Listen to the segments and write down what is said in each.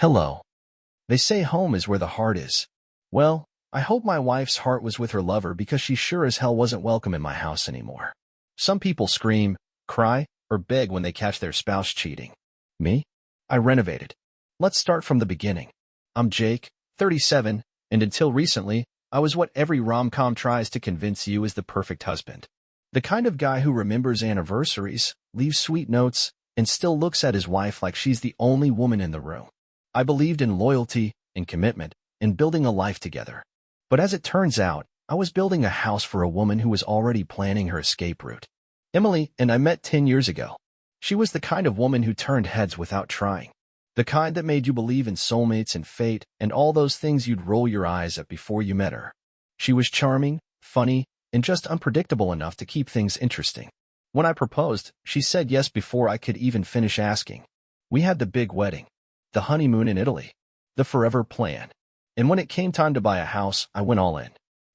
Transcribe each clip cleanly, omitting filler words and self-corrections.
Hello. They say home is where the heart is. Well, I hope my wife's heart was with her lover because she sure as hell wasn't welcome in my house anymore. Some people scream, cry, or beg when they catch their spouse cheating. Me? I renovated. Let's start from the beginning. I'm Jake, 37, and until recently, I was what every rom-com tries to convince you is the perfect husband. The kind of guy who remembers anniversaries, leaves sweet notes, and still looks at his wife like she's the only woman in the room. I believed in loyalty, in commitment, in building a life together. But as it turns out, I was building a house for a woman who was already planning her escape route. Emily and I met 10 years ago. She was the kind of woman who turned heads without trying. The kind that made you believe in soulmates and fate and all those things you'd roll your eyes at before you met her. She was charming, funny, and just unpredictable enough to keep things interesting. When I proposed, she said yes before I could even finish asking. We had the big wedding, the honeymoon in Italy, the forever plan. And when it came time to buy a house, I went all in.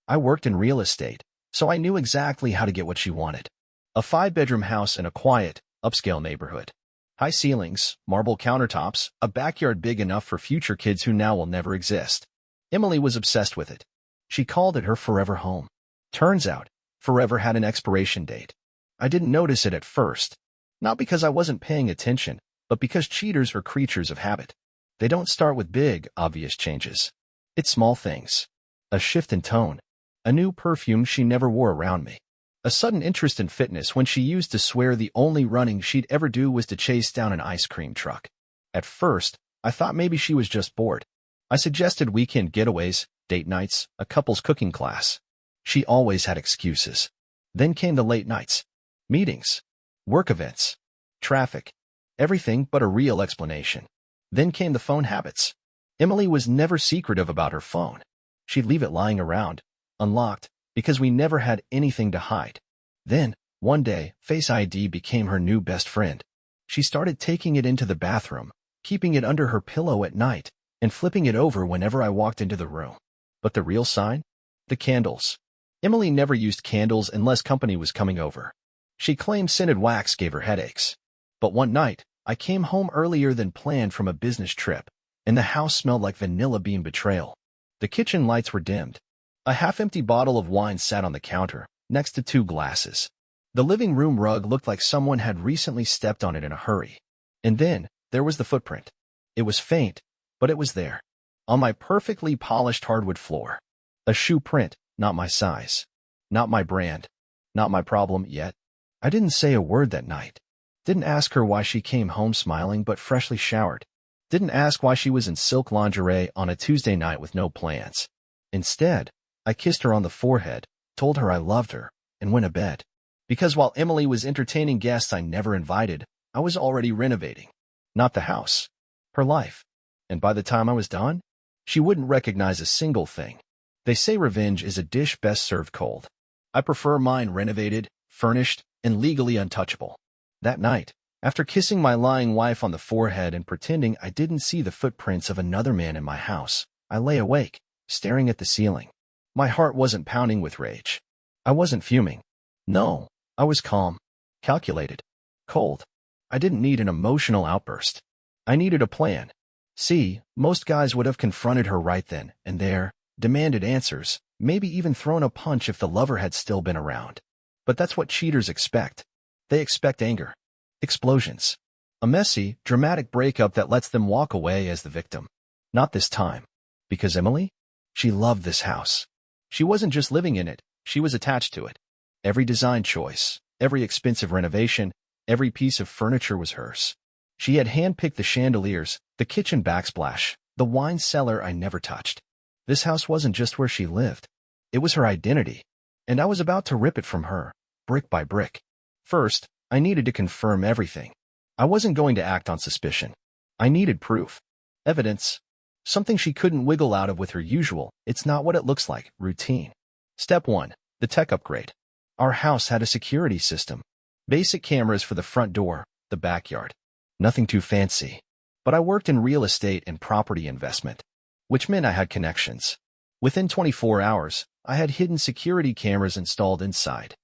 I worked in real estate, so I knew exactly how to get what she wanted. A 5-bedroom house in a quiet, upscale neighborhood. High ceilings, marble countertops, a backyard big enough for future kids who now will never exist. Emily was obsessed with it. She called it her forever home. Turns out, forever had an expiration date. I didn't notice it at first. Not because I wasn't paying attention, but because cheaters are creatures of habit. They don't start with big, obvious changes. It's small things. A shift in tone. A new perfume she never wore around me. A sudden interest in fitness when she used to swear the only running she'd ever do was to chase down an ice cream truck. At first, I thought maybe she was just bored. I suggested weekend getaways, date nights, a couple's cooking class. She always had excuses. Then came the late nights. Meetings. Work events. Traffic. Everything but a real explanation. Then came the phone habits. Emily was never secretive about her phone. She'd leave it lying around, unlocked, because we never had anything to hide. Then, one day, Face ID became her new best friend. She started taking it into the bathroom, keeping it under her pillow at night, and flipping it over whenever I walked into the room. But the real sign? The candles. Emily never used candles unless company was coming over. She claimed scented wax gave her headaches. But one night, I came home earlier than planned from a business trip, and the house smelled like vanilla bean betrayal. The kitchen lights were dimmed. A half-empty bottle of wine sat on the counter, next to 2 glasses. The living room rug looked like someone had recently stepped on it in a hurry. And then, there was the footprint. It was faint, but it was there. On my perfectly polished hardwood floor. A shoe print, not my size. Not my brand. Not my problem yet. I didn't say a word that night. Didn't ask her why she came home smiling but freshly showered. Didn't ask why she was in silk lingerie on a Tuesday night with no plans. Instead, I kissed her on the forehead, told her I loved her, and went to bed. Because while Emily was entertaining guests I never invited, I was already renovating. Not the house. Her life. And by the time I was done, she wouldn't recognize a single thing. They say revenge is a dish best served cold. I prefer mine renovated, furnished, and legally untouchable. That night, after kissing my lying wife on the forehead and pretending I didn't see the footprints of another man in my house, I lay awake, staring at the ceiling. My heart wasn't pounding with rage. I wasn't fuming. No, I was calm, calculated, cold. I didn't need an emotional outburst. I needed a plan. See, most guys would have confronted her right then and there, demanded answers, maybe even thrown a punch if the lover had still been around. But that's what cheaters expect. They expect anger. Explosions. A messy, dramatic breakup that lets them walk away as the victim. Not this time. Because Emily? She loved this house. She wasn't just living in it, she was attached to it. Every design choice, every expensive renovation, every piece of furniture was hers. She had handpicked the chandeliers, the kitchen backsplash, the wine cellar I never touched. This house wasn't just where she lived. It was her identity. And I was about to rip it from her, brick by brick. First, I needed to confirm everything. I wasn't going to act on suspicion. I needed proof. Evidence. Something she couldn't wiggle out of with her usual, it's not what it looks like, routine. Step 1. The tech upgrade. Our house had a security system. Basic cameras for the front door, the backyard. Nothing too fancy. But I worked in real estate and property investment, which meant I had connections. Within 24 hours, I had hidden security cameras installed inside.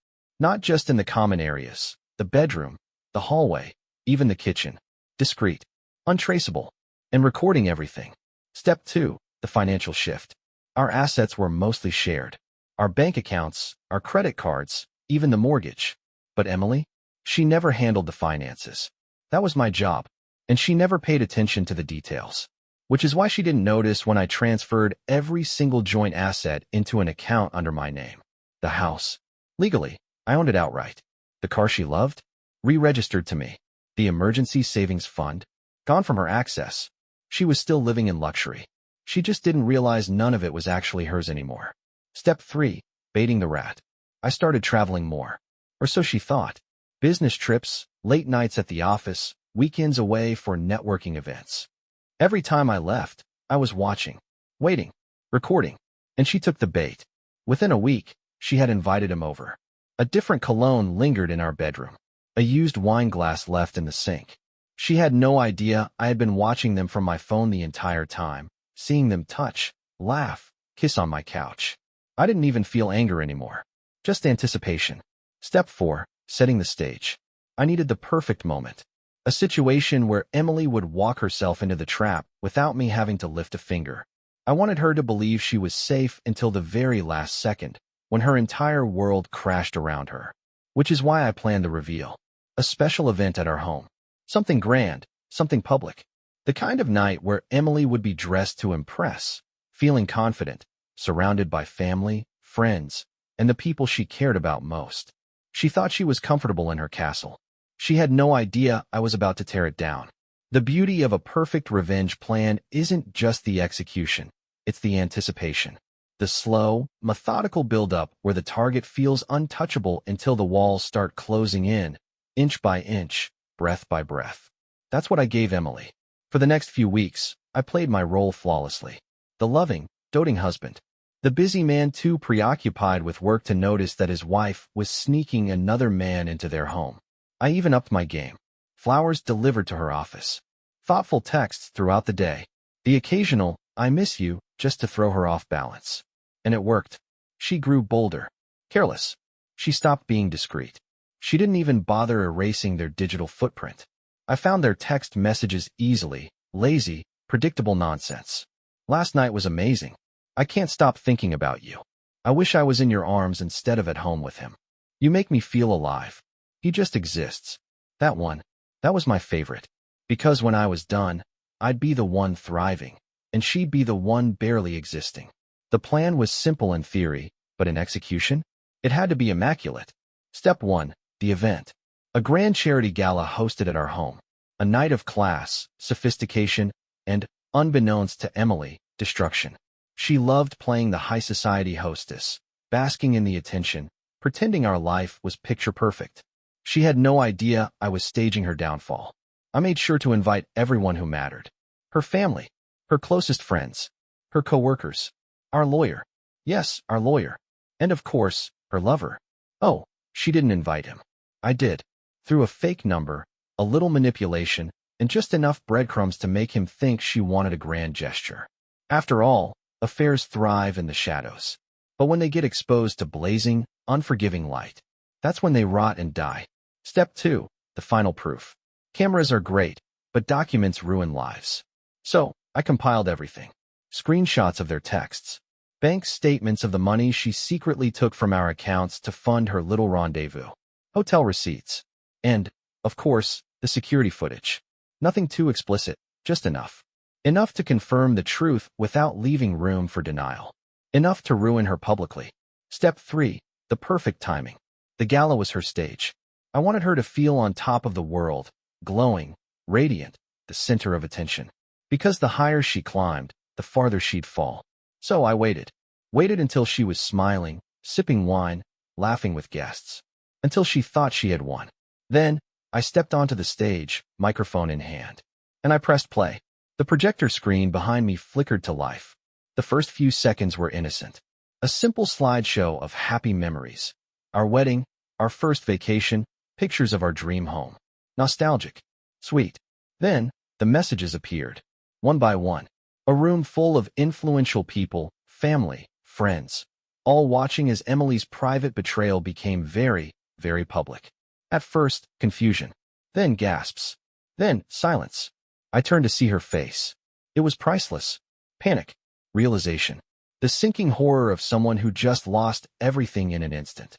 Not just in the common areas, the bedroom, the hallway, even the kitchen. Discreet. Untraceable. and recording everything. Step 2, the financial shift. Our assets were mostly shared. Our bank accounts, our credit cards, even the mortgage. But Emily? She never handled the finances. That was my job, and she never paid attention to the details. Which is why she didn't notice when I transferred every single joint asset into an account under my name. The house. Legally, I owned it outright. The car she loved? Re-registered to me. The emergency savings fund? Gone from her access. She was still living in luxury. She just didn't realize none of it was actually hers anymore. Step 3, baiting the rat. I started traveling more. Or so she thought. Business trips, late nights at the office, weekends away for networking events. Every time I left, I was watching, waiting, recording, and she took the bait. Within a week, she had invited him over. A different cologne lingered in our bedroom. A used wine glass left in the sink. She had no idea I had been watching them from my phone the entire time, seeing them touch, laugh, kiss on my couch. I didn't even feel anger anymore. Just anticipation. Step 4, setting the stage. I needed the perfect moment. A situation where Emily would walk herself into the trap without me having to lift a finger. I wanted her to believe she was safe until the very last second, when her entire world crashed around her. Which is why I planned the reveal. A special event at our home. Something grand, something public. The kind of night where Emily would be dressed to impress, feeling confident, surrounded by family, friends, and the people she cared about most. She thought she was comfortable in her castle. She had no idea I was about to tear it down. The beauty of a perfect revenge plan isn't just the execution, it's the anticipation. The slow, methodical build-up where the target feels untouchable until the walls start closing in, inch by inch, breath by breath. That's what I gave Emily. For the next few weeks, I played my role flawlessly. The loving, doting husband. The busy man too preoccupied with work to notice that his wife was sneaking another man into their home. I even upped my game. Flowers delivered to her office. Thoughtful texts throughout the day. The occasional, I miss you, just to throw her off balance. And it worked. She grew bolder. Careless. She stopped being discreet. She didn't even bother erasing their digital footprint. I found their text messages easily, lazy, predictable nonsense. Last night was amazing. I can't stop thinking about you. I wish I was in your arms instead of at home with him. You make me feel alive. He just exists. That one. That was my favorite. Because when I was done, I'd be the one thriving, and she'd be the one barely existing. The plan was simple in theory, but in execution, it had to be immaculate. Step 1, the event. A grand charity gala hosted at our home. A night of class, sophistication, and, unbeknownst to Emily, destruction. She loved playing the high society hostess, basking in the attention, pretending our life was picture perfect. She had no idea I was staging her downfall. I made sure to invite everyone who mattered. Her family, her closest friends, her coworkers, our lawyer. Yes, our lawyer. And of course, her lover. Oh, she didn't invite him. I did. Through a fake number, a little manipulation, and just enough breadcrumbs to make him think she wanted a grand gesture. After all, affairs thrive in the shadows. But when they get exposed to blazing, unforgiving light, that's when they rot and die. Step 2, the final proof. Cameras are great, but documents ruin lives. So, I compiled everything. Screenshots of their texts. Bank statements of the money she secretly took from our accounts to fund her little rendezvous. Hotel receipts. And, of course, the security footage. Nothing too explicit, just enough. Enough to confirm the truth without leaving room for denial. Enough to ruin her publicly. Step 3, the perfect timing. The gala was her stage. I wanted her to feel on top of the world, glowing, radiant, the center of attention. Because the higher she climbed, the farther she'd fall. So I waited. Waited until she was smiling, sipping wine, laughing with guests. Until she thought she had won. Then, I stepped onto the stage, microphone in hand. And I pressed play. The projector screen behind me flickered to life. The first few seconds were innocent. A simple slideshow of happy memories. Our wedding, our first vacation, pictures of our dream home. Nostalgic. Sweet. Then, the messages appeared. One by one. A room full of influential people, family, friends. All watching as Emily's private betrayal became very, very public. At first, confusion. Then gasps. Then, silence. I turned to see her face. It was priceless. Panic. Realization. The sinking horror of someone who just lost everything in an instant.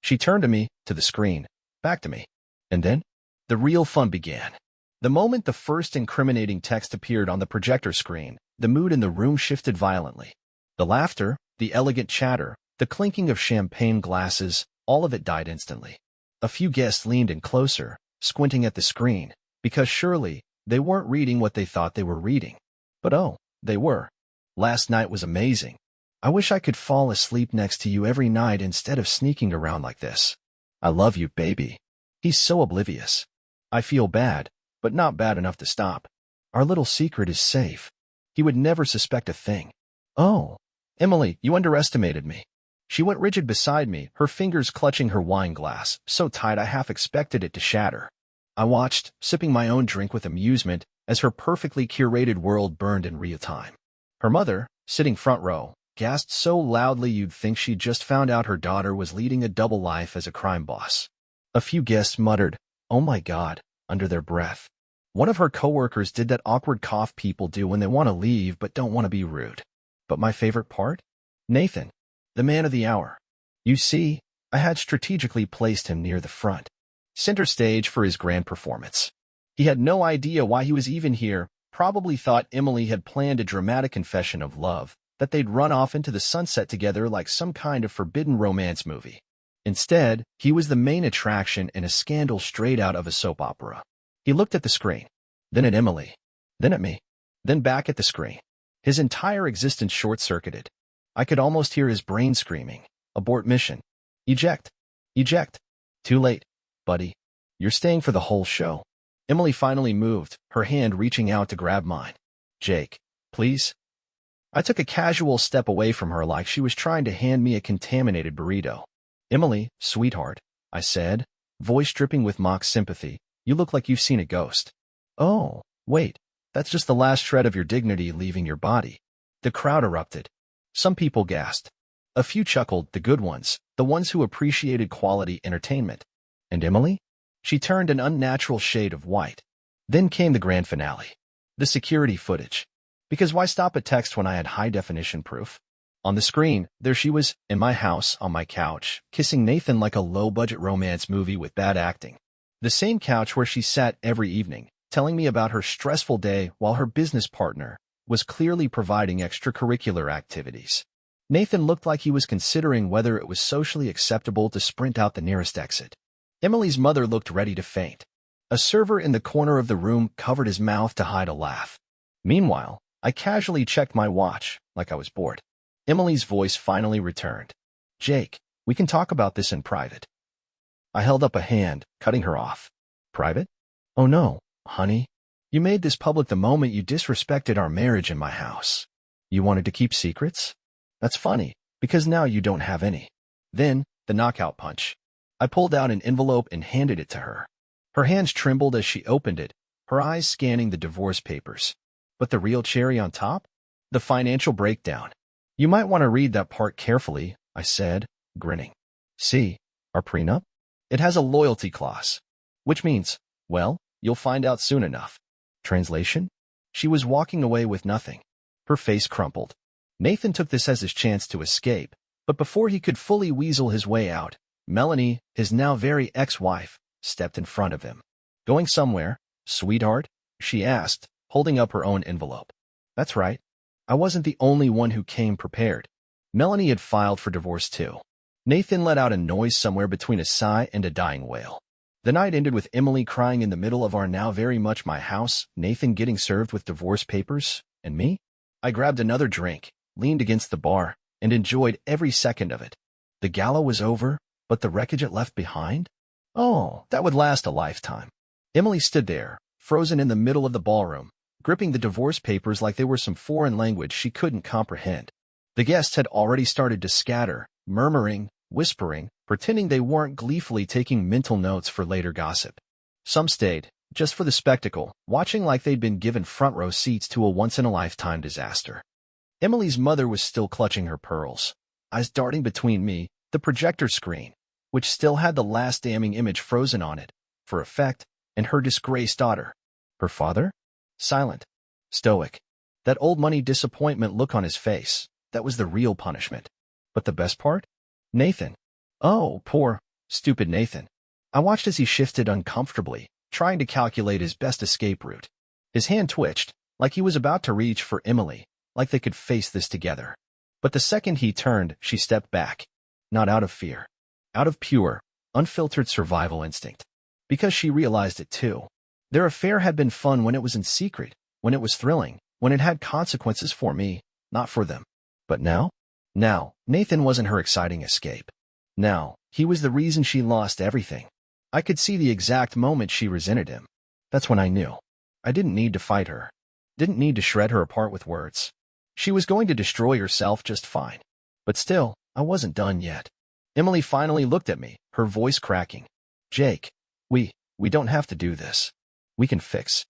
She turned to me, to the screen, back to me. And then, the real fun began. The moment the first incriminating text appeared on the projector screen, the mood in the room shifted violently. The laughter, the elegant chatter, the clinking of champagne glasses, all of it died instantly. A few guests leaned in closer, squinting at the screen, because surely they weren't reading what they thought they were reading. But oh, they were. Last night was amazing. I wish I could fall asleep next to you every night instead of sneaking around like this. I love you, baby. He's so oblivious. I feel bad, but not bad enough to stop. Our little secret is safe. He would never suspect a thing. Oh, Emily, you underestimated me. She went rigid beside me, her fingers clutching her wine glass, so tight I half expected it to shatter. I watched, sipping my own drink with amusement, as her perfectly curated world burned in real time. Her mother, sitting front row, gasped so loudly you'd think she'd just found out her daughter was leading a double life as a crime boss. A few guests muttered, "Oh my God," under their breath. One of her coworkers did that awkward cough people do when they want to leave but don't want to be rude. But my favorite part? Nathan, the man of the hour. You see, I had strategically placed him near the front, center stage for his grand performance. He had no idea why he was even here, probably thought Emily had planned a dramatic confession of love, that they'd run off into the sunset together like some kind of forbidden romance movie. Instead, he was the main attraction in a scandal straight out of a soap opera. He looked at the screen, then at Emily, then at me, then back at the screen. His entire existence short-circuited. I could almost hear his brain screaming, "Abort mission. Eject. Eject. Too late, buddy. You're staying for the whole show." Emily finally moved, her hand reaching out to grab mine. "Jake, please." I took a casual step away from her like she was trying to hand me a contaminated burrito. "Emily, sweetheart," I said, voice dripping with mock sympathy, "you look like you've seen a ghost." "Oh, wait, that's just the last shred of your dignity leaving your body." The crowd erupted. Some people gasped. A few chuckled, the good ones, the ones who appreciated quality entertainment. And Emily? She turned an unnatural shade of white. Then came the grand finale. The security footage. Because why stop at text when I had high-definition proof? On the screen, there she was, in my house, on my couch, kissing Nathan like a low-budget romance movie with bad acting. The same couch where she sat every evening, telling me about her stressful day while her business partner was clearly providing extracurricular activities. Nathan looked like he was considering whether it was socially acceptable to sprint out the nearest exit. Emily's mother looked ready to faint. A server in the corner of the room covered his mouth to hide a laugh. Meanwhile, I casually checked my watch, like I was bored. Emily's voice finally returned. "Jake, we can talk about this in private." I held up a hand, cutting her off. "Private? Oh no, honey. You made this public the moment you disrespected our marriage in my house. You wanted to keep secrets? That's funny, because now you don't have any." Then, the knockout punch. I pulled out an envelope and handed it to her. Her hands trembled as she opened it, her eyes scanning the divorce papers. But the real cherry on top? The financial breakdown. "You might want to read that part carefully," I said, grinning. "See, our prenup? It has a loyalty clause. Which means, well, you'll find out soon enough." Translation? She was walking away with nothing. Her face crumpled. Nathan took this as his chance to escape, but before he could fully weasel his way out, Melanie, his now very ex-wife, stepped in front of him. "Going somewhere, sweetheart?" she asked, holding up her own envelope. That's right. I wasn't the only one who came prepared. Melanie had filed for divorce too. Nathan let out a noise somewhere between a sigh and a dying wail. The night ended with Emily crying in the middle of our now very much my house, Nathan getting served with divorce papers, and me? I grabbed another drink, leaned against the bar, and enjoyed every second of it. The gala was over, but the wreckage it left behind? Oh, that would last a lifetime. Emily stood there, frozen in the middle of the ballroom, gripping the divorce papers like they were some foreign language she couldn't comprehend. The guests had already started to scatter, murmuring, whispering, pretending they weren't gleefully taking mental notes for later gossip. Some stayed, just for the spectacle, watching like they'd been given front-row seats to a once-in-a-lifetime disaster. Emily's mother was still clutching her pearls, eyes darting between me, the projector screen, which still had the last damning image frozen on it, for effect, and her disgraced daughter. Her father? Silent. Stoic. That old money disappointment look on his face, that was the real punishment. But the best part? Nathan. Oh, poor, stupid Nathan. I watched as he shifted uncomfortably, trying to calculate his best escape route. His hand twitched, like he was about to reach for Emily, like they could face this together. But the second he turned, she stepped back. Not out of fear. Out of pure, unfiltered survival instinct. Because she realized it too. Their affair had been fun when it was in secret, when it was thrilling, when it had consequences for me, not for them. But now? Now, Nathan wasn't her exciting escape. Now, he was the reason she lost everything. I could see the exact moment she resented him. That's when I knew. I didn't need to fight her. Didn't need to shred her apart with words. She was going to destroy herself just fine. But still, I wasn't done yet. Emily finally looked at me, her voice cracking. Jake, we don't have to do this. We can fix.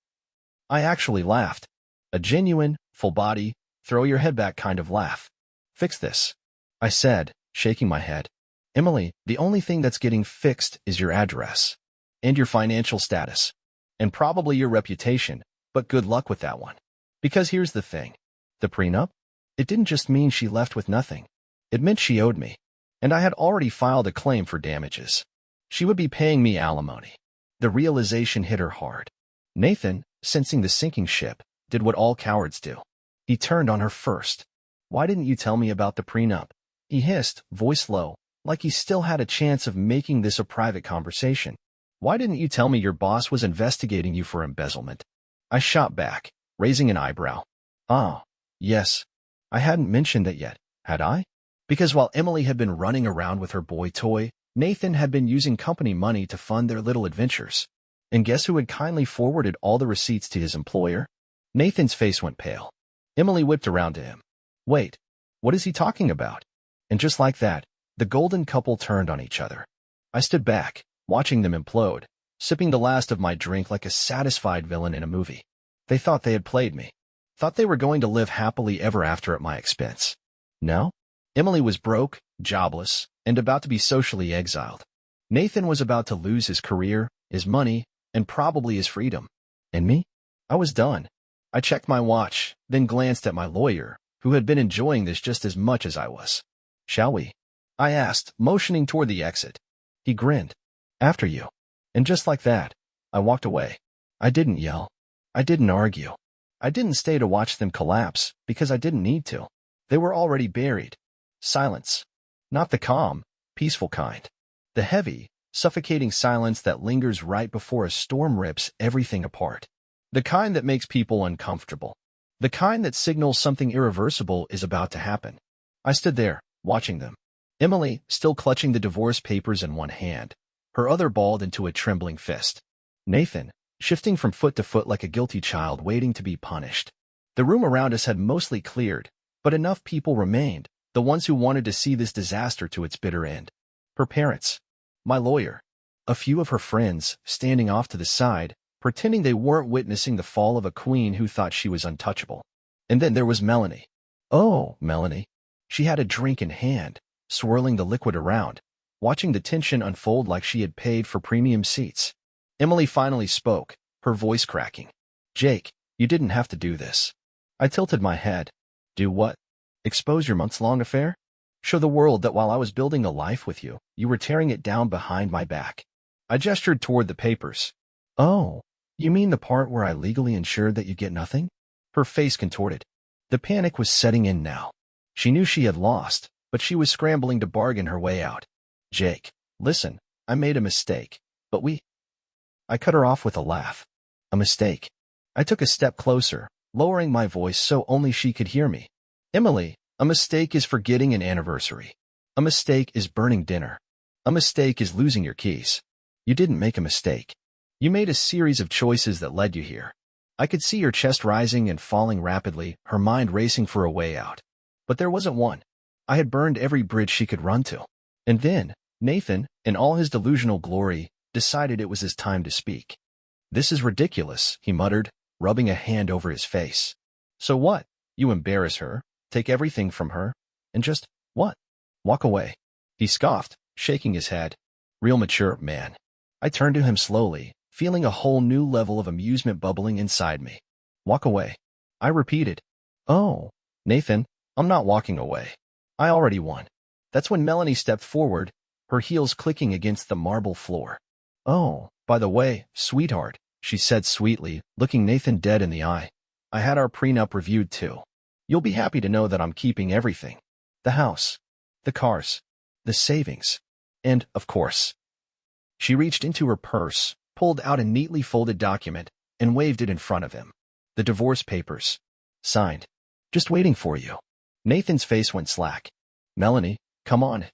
I actually laughed. A genuine, full-body, throw-your-head-back kind of laugh. Fix this, I said, shaking my head. Emily, the only thing that's getting fixed is your address. And your financial status. And probably your reputation, but good luck with that one. Because here's the thing. The prenup? It didn't just mean she left with nothing. It meant she owed me. And I had already filed a claim for damages. She would be paying me alimony. The realization hit her hard. Nathan, sensing the sinking ship, did what all cowards do. He turned on her first. Why didn't you tell me about the prenup? He hissed, voice low, like he still had a chance of making this a private conversation. Why didn't you tell me your boss was investigating you for embezzlement? I shot back, raising an eyebrow. Ah, yes. I hadn't mentioned that yet, had I? Because while Emily had been running around with her boy toy, Nathan had been using company money to fund their little adventures. And guess who had kindly forwarded all the receipts to his employer? Nathan's face went pale. Emily whipped around to him. Wait, what is he talking about? And just like that, the golden couple turned on each other. I stood back, watching them implode, sipping the last of my drink like a satisfied villain in a movie. They thought they had played me. Thought they were going to live happily ever after at my expense. No? Emily was broke, jobless, and about to be socially exiled. Nathan was about to lose his career, his money, and probably his freedom. And me? I was done. I checked my watch, then glanced at my lawyer, who had been enjoying this just as much as I was. Shall we? I asked, motioning toward the exit. He grinned. After you. And just like that, I walked away. I didn't yell. I didn't argue. I didn't stay to watch them collapse, because I didn't need to. They were already buried. Silence. Not the calm, peaceful kind. The heavy, suffocating silence that lingers right before a storm rips everything apart. The kind that makes people uncomfortable. The kind that signals something irreversible is about to happen. I stood there, watching them. Emily, still clutching the divorce papers in one hand, her other balled into a trembling fist. Nathan, shifting from foot to foot like a guilty child waiting to be punished. The room around us had mostly cleared, but enough people remained, the ones who wanted to see this disaster to its bitter end. Her parents, my lawyer, a few of her friends, standing off to the side, pretending they weren't witnessing the fall of a queen who thought she was untouchable. And then there was Melanie. Oh, Melanie. She had a drink in hand, swirling the liquid around, watching the tension unfold like she had paid for premium seats. Emily finally spoke, her voice cracking. Jake, you didn't have to do this. I tilted my head. Do what? Expose your months-long affair? Show the world that while I was building a life with you, you were tearing it down behind my back. I gestured toward the papers. Oh, you mean the part where I legally ensured that you get nothing? Her face contorted. The panic was setting in now. She knew she had lost, but she was scrambling to bargain her way out. Jake, listen, I made a mistake, but I cut her off with a laugh. A mistake. I took a step closer, lowering my voice so only she could hear me. Emily, a mistake is forgetting an anniversary. A mistake is burning dinner. A mistake is losing your keys. You didn't make a mistake. You made a series of choices that led you here. I could see her chest rising and falling rapidly, her mind racing for a way out. But there wasn't one. I had burned every bridge she could run to. And then, Nathan, in all his delusional glory, decided it was his time to speak. This is ridiculous, he muttered, rubbing a hand over his face. So what? You embarrass her, take everything from her, and just, what? Walk away. He scoffed, shaking his head. Real mature, man. I turned to him slowly, feeling a whole new level of amusement bubbling inside me. Walk away. I repeated. Oh, Nathan, I'm not walking away. I already won. That's when Melanie stepped forward, her heels clicking against the marble floor. Oh, by the way, sweetheart, she said sweetly, looking Nathan dead in the eye. I had our prenup reviewed too. You'll be happy to know that I'm keeping everything. The house, the cars, the savings, and, of course. She reached into her purse, pulled out a neatly folded document, and waved it in front of him. The divorce papers. Signed. Just waiting for you. Nathan's face went slack. Melanie, come on.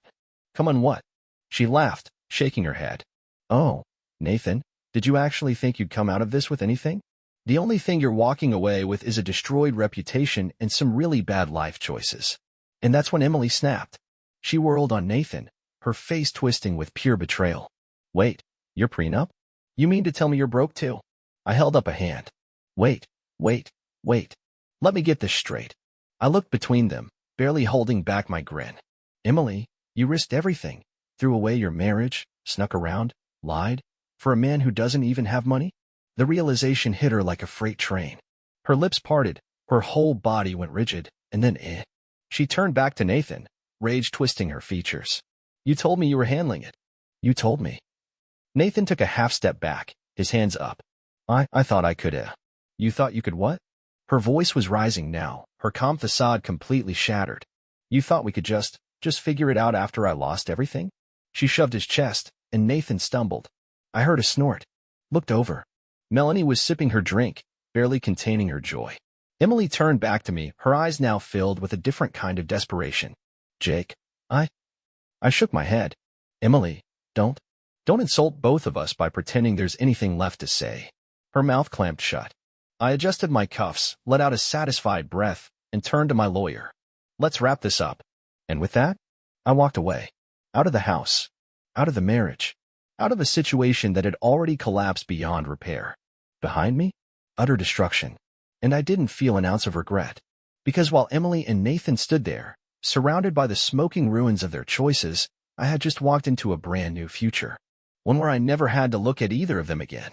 Come on what? She laughed, shaking her head. Oh, Nathan, did you actually think you'd come out of this with anything? The only thing you're walking away with is a destroyed reputation and some really bad life choices. And that's when Emily snapped. She whirled on Nathan, her face twisting with pure betrayal. Wait, your prenup? You mean to tell me you're broke too? I held up a hand. Wait. Let me get this straight. I looked between them, barely holding back my grin. Emily, you risked everything. Threw away your marriage, snuck around, lied, for a man who doesn't even have money? The realization hit her like a freight train. Her lips parted, her whole body went rigid, and then She turned back to Nathan, rage twisting her features. You told me you were handling it. You told me. Nathan took a half step back, his hands up. I thought I could. You thought you could what? Her voice was rising now, her calm facade completely shattered. You thought we could just figure it out after I lost everything? She shoved his chest, and Nathan stumbled. I heard a snort. Looked over. Melanie was sipping her drink, barely containing her joy. Emily turned back to me, her eyes now filled with a different kind of desperation. Jake, I shook my head. Emily, don't insult both of us by pretending there's anything left to say. Her mouth clamped shut. I adjusted my cuffs, let out a satisfied breath, and turned to my lawyer. Let's wrap this up. And with that, I walked away. Out of the house. Out of the marriage. Out of a situation that had already collapsed beyond repair. Behind me, utter destruction. And I didn't feel an ounce of regret. Because while Emily and Nathan stood there, surrounded by the smoking ruins of their choices, I had just walked into a brand new future. One where I never had to look at either of them again.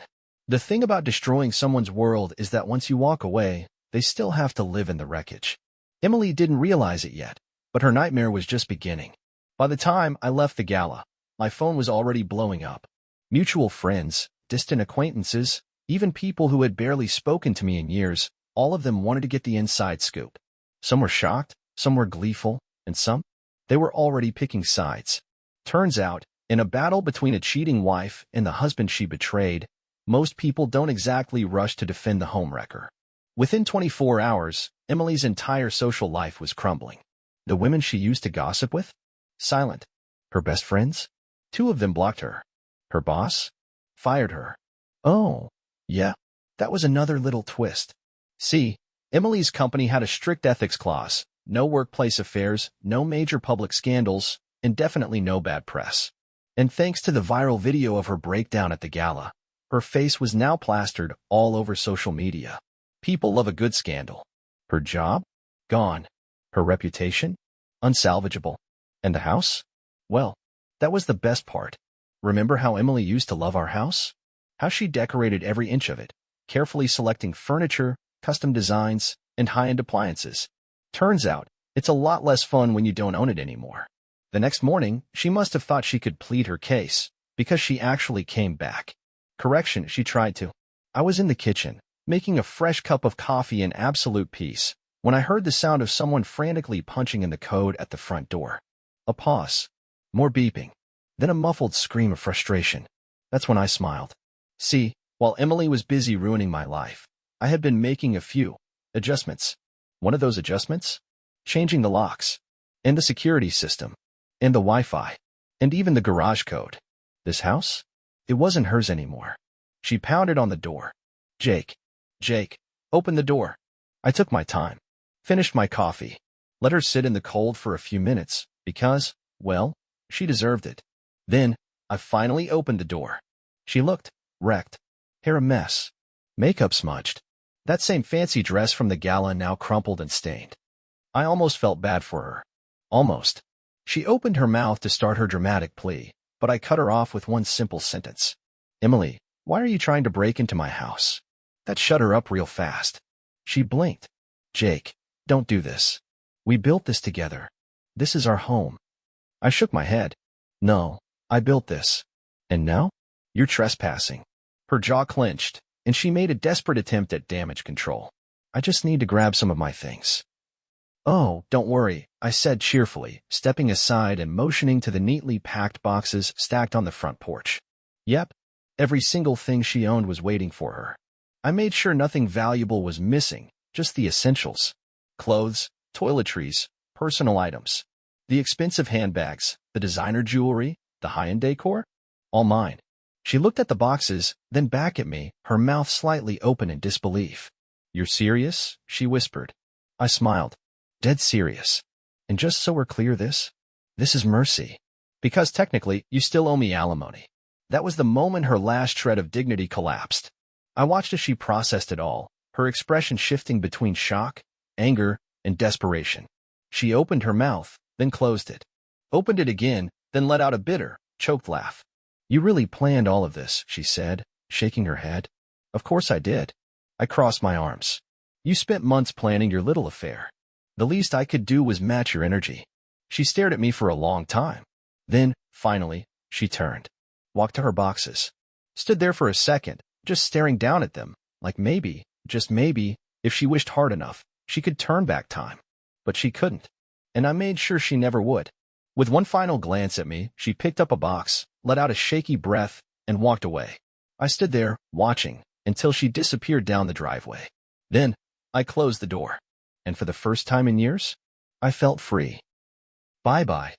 The thing about destroying someone's world is that once you walk away, they still have to live in the wreckage. Emily didn't realize it yet, but her nightmare was just beginning. By the time I left the gala, my phone was already blowing up. Mutual friends, distant acquaintances, even people who had barely spoken to me in years, all of them wanted to get the inside scoop. Some were shocked, some were gleeful, and some, they were already picking sides. Turns out, in a battle between a cheating wife and the husband she betrayed, most people don't exactly rush to defend the homewrecker. Within 24 hours, Emily's entire social life was crumbling. The women she used to gossip with? Silent. Her best friends? 2 of them blocked her. Her boss? Fired her. Oh, yeah, that was another little twist. See, Emily's company had a strict ethics clause, no workplace affairs, no major public scandals, and definitely no bad press. And thanks to the viral video of her breakdown at the gala, her face was now plastered all over social media. People love a good scandal. Her job? Gone. Her reputation? Unsalvageable. And the house? Well, that was the best part. Remember how Emily used to love our house? How she decorated every inch of it, carefully selecting furniture, custom designs, and high-end appliances. Turns out, it's a lot less fun when you don't own it anymore. The next morning, she must have thought she could plead her case, because she actually came back. Correction, she tried to. I was in the kitchen, making a fresh cup of coffee in absolute peace, when I heard the sound of someone frantically punching in the code at the front door. A pause. More beeping. Then a muffled scream of frustration. That's when I smiled. See, while Emily was busy ruining my life, I had been making a few adjustments. One of those adjustments? Changing the locks. And the security system. And the Wi-Fi. And even the garage code. This house? It wasn't hers anymore. She pounded on the door. Jake, open the door. I took my time. Finished my coffee. Let her sit in the cold for a few minutes, because, well, she deserved it. Then, I finally opened the door. She looked wrecked. Hair a mess. Makeup smudged. That same fancy dress from the gala now crumpled and stained. I almost felt bad for her. Almost. She opened her mouth to start her dramatic plea, but I cut her off with one simple sentence. Emily, why are you trying to break into my house? That shut her up real fast. She blinked. Jake, Don't do this. We built this together. This is our home. I shook my head. No, I built this. And now? You're trespassing. Her jaw clenched, and she made a desperate attempt at damage control. I just need to grab some of my things. Oh, don't worry, I said cheerfully, stepping aside and motioning to the neatly packed boxes stacked on the front porch. Yep, every single thing she owned was waiting for her. I made sure nothing valuable was missing, just the essentials. Clothes, toiletries, personal items. The expensive handbags, the designer jewelry, the high-end decor. All mine. She looked at the boxes, then back at me, her mouth slightly open in disbelief. You're serious? She whispered. I smiled. Dead serious. And just so we're clear, this is mercy. Because technically, you still owe me alimony. That was the moment her last shred of dignity collapsed. I watched as she processed it all, her expression shifting between shock, anger, and desperation. She opened her mouth, then closed it. Opened it again, then let out a bitter, choked laugh. You really planned all of this, she said, shaking her head. Of course I did. I crossed my arms. You spent months planning your little affair. The least I could do was match your energy. She stared at me for a long time. Then, finally, she turned, walked to her boxes, stood there for a second, just staring down at them, like maybe, just maybe, if she wished hard enough, she could turn back time. But she couldn't. And I made sure she never would. With one final glance at me, she picked up a box, let out a shaky breath, and walked away. I stood there, watching, until she disappeared down the driveway. Then, I closed the door. And for the first time in years, I felt free. Bye-bye.